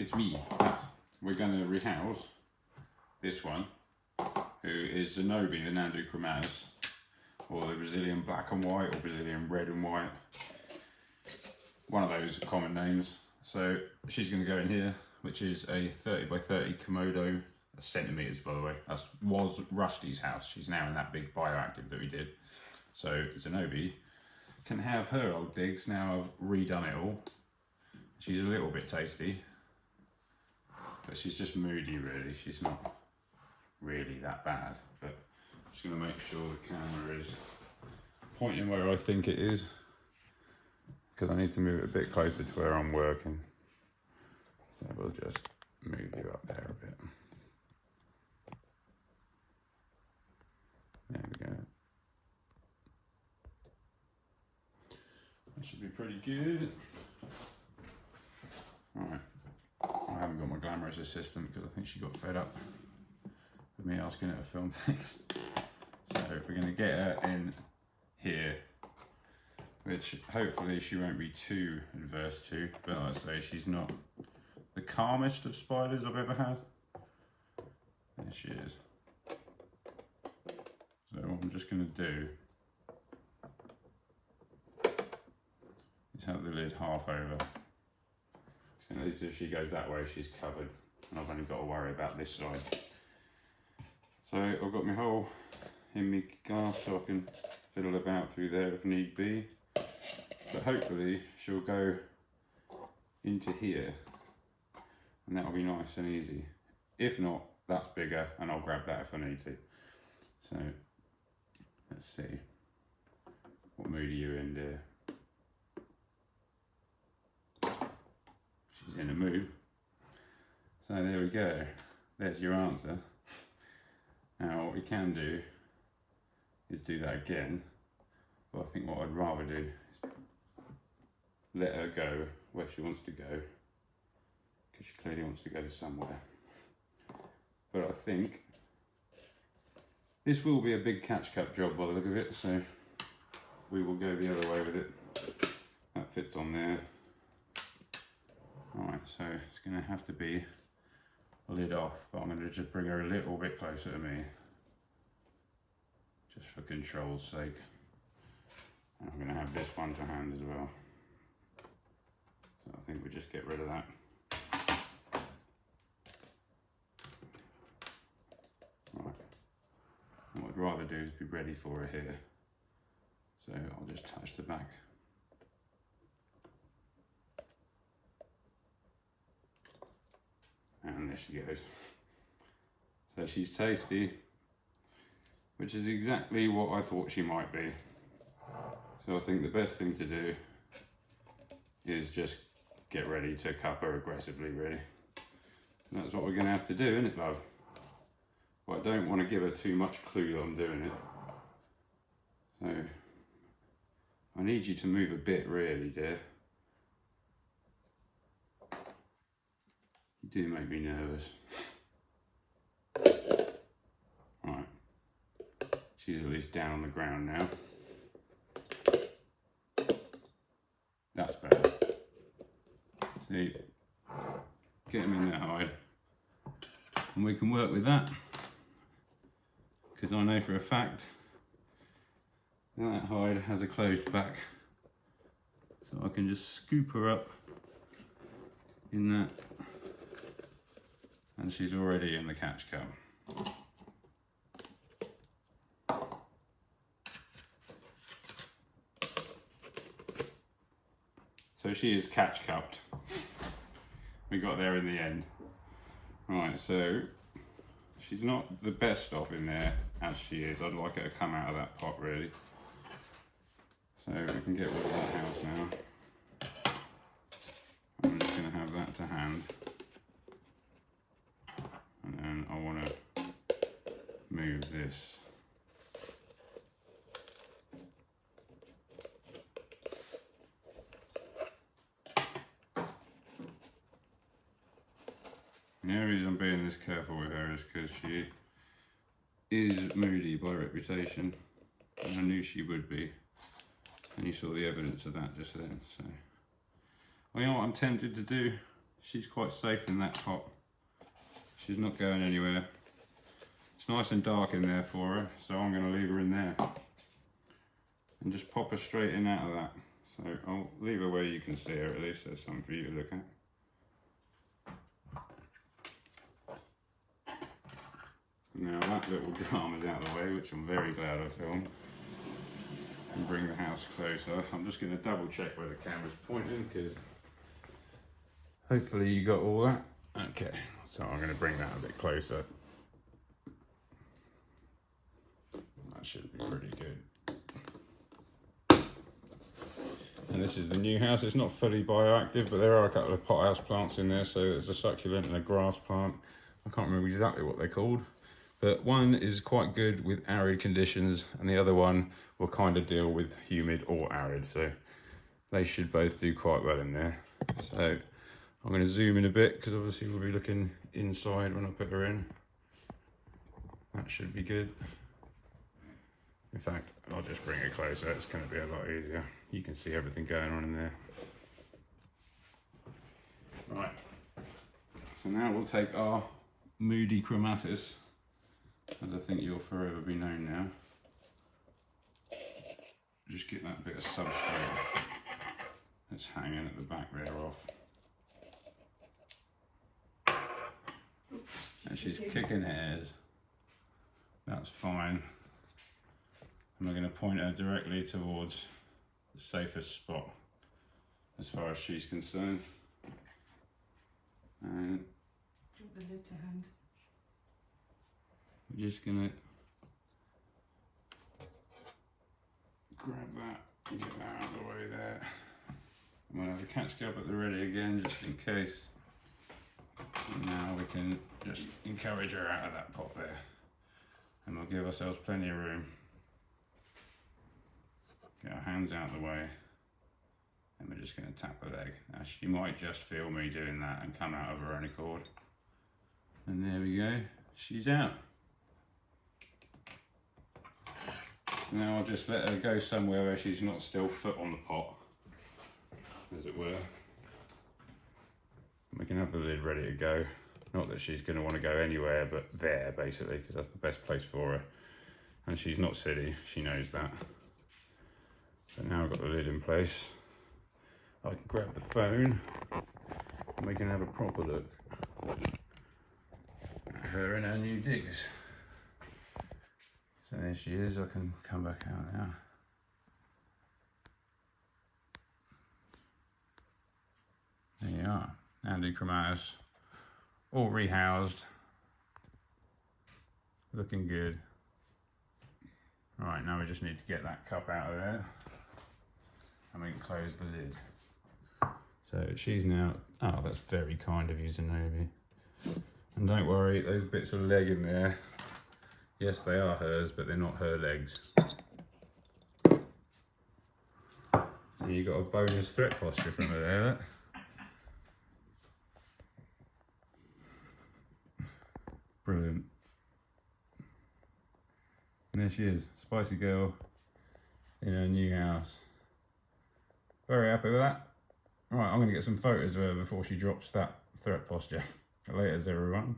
it's me that we're going to rehouse this one, who is Xenobi, the Nhandu chromatus, or the Brazilian black and white, or Brazilian red and white. One of those common names. So she's going to go in here, which is a 30 by 30 Komodo, centimetres by the way. That was Rusty's house. She's now in that big bioactive that we did. So Xenobi can have her old digs. Now I've redone it all. She's a little bit tasty, but she's just moody really. She's not really that bad, but I'm just going to make sure the camera is pointing where I think it is, because I need to move it a bit closer to where I'm working. So we'll just move you up there a bit. There we go. That should be pretty good. Alright, I haven't got my glamorous assistant because I think she got fed up with me asking her to film things. So we're going to get her in here, which hopefully she won't be too adverse to, but like I say, she's not the calmest of spiders I've ever had. There she is. So what I'm just going to do is have the lid half over. So at least if she goes that way, she's covered, and I've only got to worry about this side. So I've got my hole in my glass so I can fiddle about through there if need be. But hopefully she'll go into here, and that'll be nice and easy. If not, that's bigger, and I'll grab that if I need to. So let's see. What mood are you in, dear? She's in a mood. So there we go. There's your answer. Now what we can do is do that again. But I think what I'd rather do is let her go where she wants to go, because she clearly wants to go somewhere. But I think this will be a big catch cup job by the look of it, so we will go the other way with it. That fits on there. Alright, so it's going to have to be lid off, but I'm going to just bring her a little bit closer to me, just for control's sake. And I'm going to have this one to hand as well. So I think we just get rid of that. Right. What I'd rather do is be ready for her here. So I'll just touch the back. And there she goes. So she's tasty, which is exactly what I thought she might be. So I think the best thing to do is just get ready to cup her aggressively, really. And that's what we're going to have to do, isn't it, love? But I don't want to give her too much clue that I'm doing it. So I need you to move a bit, really, dear. You do make me nervous. Right. She's at least down on the ground now. That's better. See, get him in that hide. And we can work with that. Because I know for a fact that hide has a closed back. So I can just scoop her up in that. And she's already in the catch cup. So she is catch cupped. We got there in the end. Right, so she's not the best off in there as she is. I'd like her to come out of that pot really. So we can get rid of that house now. I'm just going to have that to hand. And then I want to move this. And the only reason I'm being this careful with her is because she is moody by reputation, and I knew she would be, and you saw the evidence of that just then. So, well, you know what I'm tempted to do? she's quite safe in that pot. She's not going anywhere. It's nice and dark in there for her, so I'm going to leave her in there. And just pop her straight in out of that. So I'll leave her where you can see her, at least there's something for you to look at. Now that little drama's out of the way, which I'm very glad I filmed. And bring the house closer. I'm just going to double check where the camera's pointing, because hopefully you got all that. Okay, so I'm going to bring that a bit closer. That should be pretty good. And this is the new house. It's not fully bioactive, but there are a couple of pothouse plants in there. So there's a succulent and a grass plant. I can't remember exactly what they're called, but one is quite good with arid conditions and the other one will kind of deal with humid or arid. So they should both do quite well in there. So I'm going to zoom in a bit because obviously we'll be looking inside when I put her in. That should be good. In fact, I'll just bring it closer. It's going to be a lot easier. You can see everything going on in there. Right. So now we'll take our moody chromatus, as I think you'll forever be known now. Just get that bit of substrate that's hanging at the back there off. And she's kicking hairs. That's fine. And we're going to point her directly towards the safest spot as far as she's concerned. And do you want the lid to hand? we're just going to grab that and get that out of the way there. I'm going to have a catch cup at the ready again just in case. And now we can just encourage her out of that pot there. And we'll give ourselves plenty of room. Get our hands out of the way. And we're just going to tap her leg. Now she might just feel me doing that and come out of her own accord. And there we go. She's out. Now I'll just let her go somewhere where she's not still foot on the pot, as it were. We can have the lid ready to go. Not that she's going to want to go anywhere but there, basically, because that's the best place for her. And she's not silly, she knows that. So now I've got the lid in place. I can grab the phone and we can have a proper look at her and her new digs. So there she is. I can come back out now. There you are. Nhandu chromatus, all rehoused, looking good. Right, now we just need to get that cup out of there and we can close the lid. So she's now, oh, that's very kind of you, Xenobi. And don't worry, those bits of leg in there, yes, they are hers, but they're not her legs. And you got a bonus threat posture from her there, look. Brilliant. And there she is, spicy girl in her new house. Very happy with that. Right, I'm going to get some photos of her before she drops that threat posture. Later, everyone.